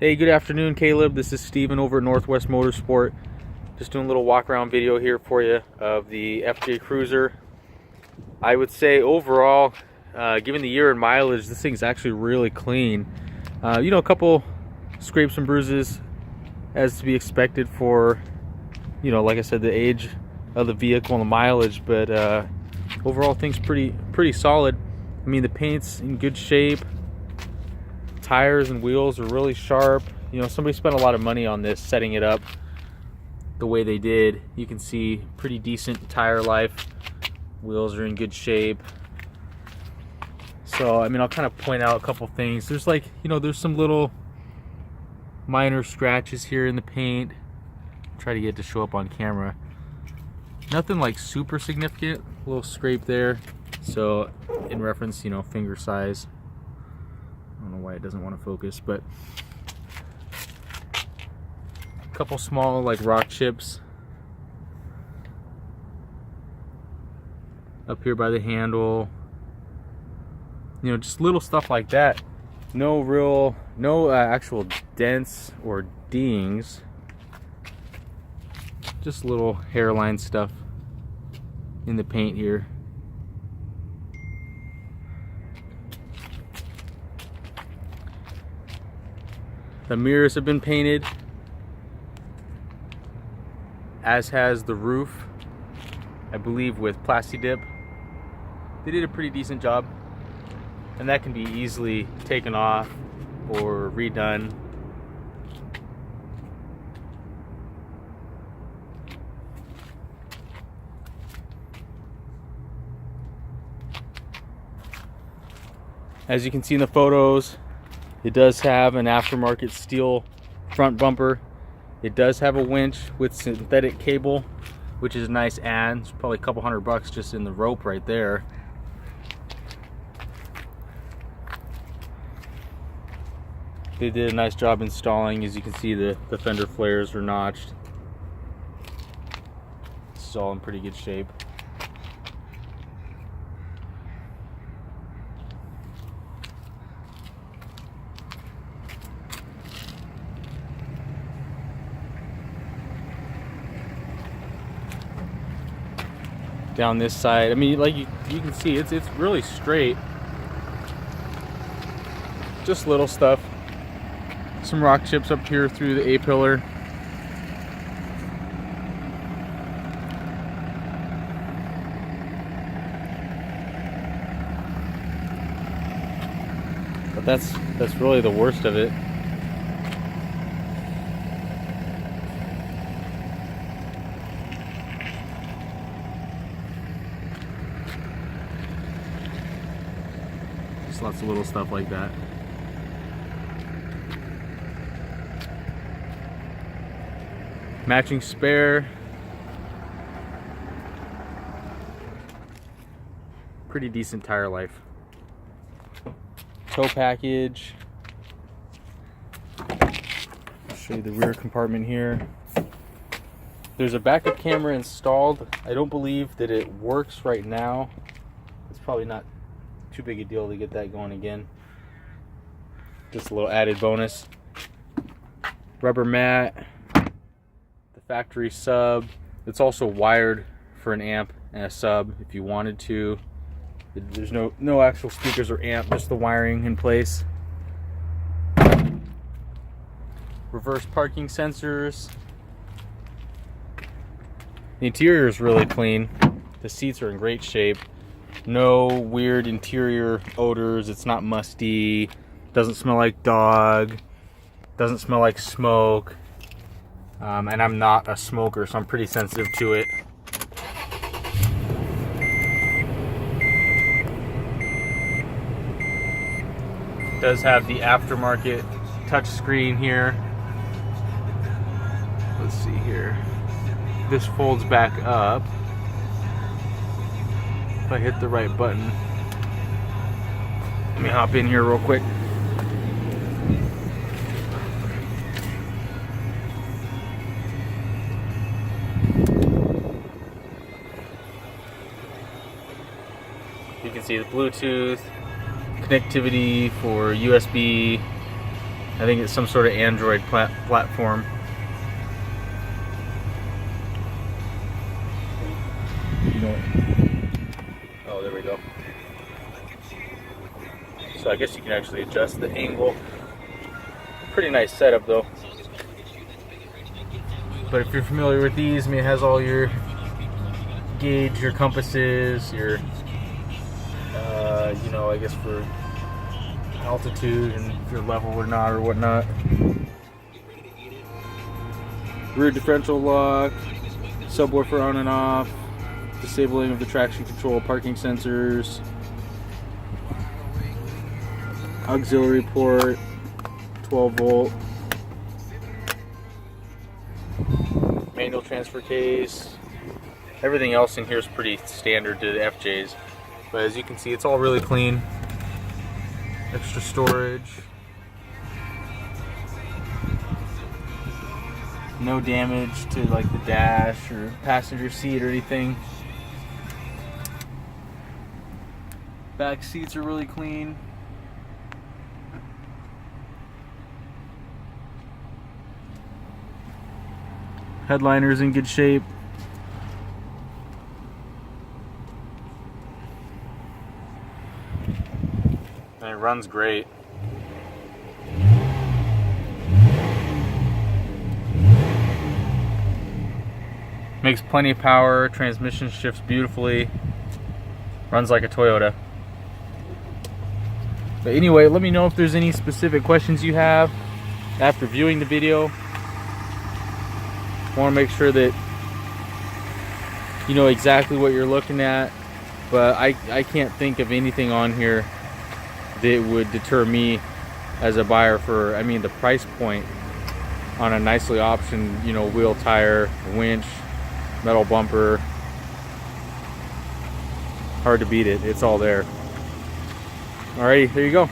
Hey, good afternoon, Caleb. This is Steven over at Northwest Motorsport. Just doing a little walk around video here for you of the FJ Cruiser. I would say overall, given the year and mileage, this thing's actually really clean. A couple scrapes and bruises as to be expected for, like I said, the age of the vehicle and the mileage, but overall things pretty solid. I mean, the paint's in good shape. Tires and wheels are really sharp. Somebody spent a lot of money on this, setting it up the way they did. You can see pretty decent tire life. Wheels are in good shape. So, I mean, I'll kind of point out a couple things. There's there's some little minor scratches here in the paint. Try to get it to show up on camera. Nothing like super significant. A little scrape there. So, in reference, finger size. I don't know why it doesn't want to focus, but a couple small rock chips up here by the handle. Just little stuff like that. No actual dents or dings. Just little hairline stuff in the paint here. The mirrors have been painted, as has the roof, I believe with Plasti-Dip. They did a pretty decent job, and that can be easily taken off or redone. As you can see in the photos, it does have an aftermarket steel front bumper. It does have a winch with synthetic cable, which is a nice add. It's probably a couple $100 just in the rope right there. They did a nice job installing. As you can see, the fender flares are notched. It's all in pretty good shape. Down this side, I mean, you can see, it's really straight. Just little stuff. Some rock chips up here through the A-pillar. But that's really the worst of it. Lots of little stuff like that. Matching spare. Pretty decent tire life. Tow package. I'll show you the rear compartment here. There's a backup camera installed. I don't believe that it works right now. It's probably not too big a deal to get that going again. Just a little added bonus. Rubber mat. The factory sub. It's also wired for an amp and a sub if you wanted to. There's no actual speakers or amp, just the wiring in place. Reverse parking sensors. The interior is really clean. The seats are in great shape. No weird interior odors. It's not musty. Doesn't smell like dog. Doesn't smell like smoke. And I'm not a smoker, so I'm pretty sensitive to it. It does have the aftermarket touchscreen here. Let's see here. This folds back up. If I hit the right button. Let me hop in here real quick. You can see the Bluetooth, connectivity for USB, I think it's some sort of Android platform. Oh, there we go. So I guess you can actually adjust the angle. Pretty nice setup though. But if you're familiar with these, I mean, it has all your gauge, your compasses, your, you know, I guess for altitude and if you're level or not or whatnot. Rear differential lock, subwoofer on and off, disabling of the traction control, parking sensors, auxiliary port, 12 volt, manual transfer case. Everything else in here is pretty standard to the FJs, but as you can see, it's all really clean. Extra storage, no damage to like the dash or passenger seat or anything. Back seats are really clean. Headliner's in good shape. And it runs great. Makes plenty of power, transmission shifts beautifully, runs like a Toyota. But anyway, let me know if there's any specific questions you have after viewing the video. I want to make sure that you know exactly what you're looking at, but I can't think of anything on here that would deter me as a buyer for, I mean, the price point on a nicely optioned, you know, wheel tire, winch, metal bumper. Hard to beat it. It's all there. Alrighty, there you go.